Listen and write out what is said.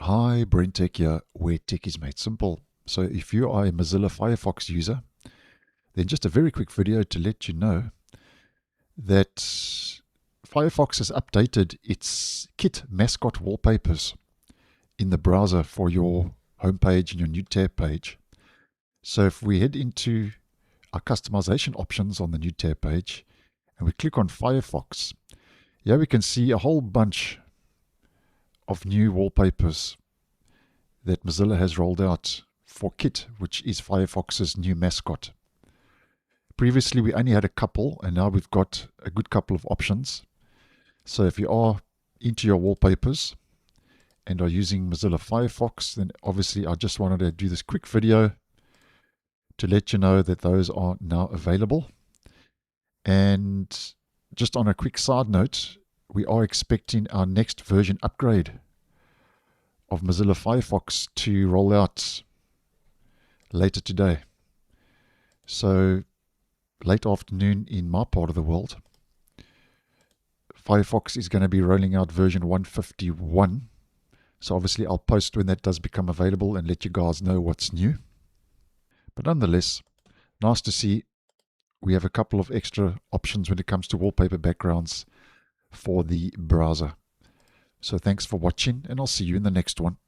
Hi, BrenTech here, where tech is made simple. So if you are a Mozilla Firefox user, then just a very quick video to let you know that Firefox has updated its kit Mascot wallpapers in the browser for your homepage and your new tab page. So if we head into our customization options on the new tab page and we click on Firefox, here we can see a whole bunch of new wallpapers that Mozilla has rolled out for Kit, which is Firefox's new mascot. Previously, we only had a couple, and now we've got a good couple of options. So if you are into your wallpapers and are using Mozilla Firefox, then obviously I just wanted to do this quick video to let you know that those are now available. And just on a quick side note, we are expecting our next version upgrade of Mozilla Firefox to roll out later today. So late afternoon in my part of the world, Firefox is going to be rolling out version 151. So obviously I'll post when that does become available and let you guys know what's new. But nonetheless, nice to see we have a couple of extra options when it comes to wallpaper backgrounds for the browser. So thanks for watching, and I'll see you in the next one.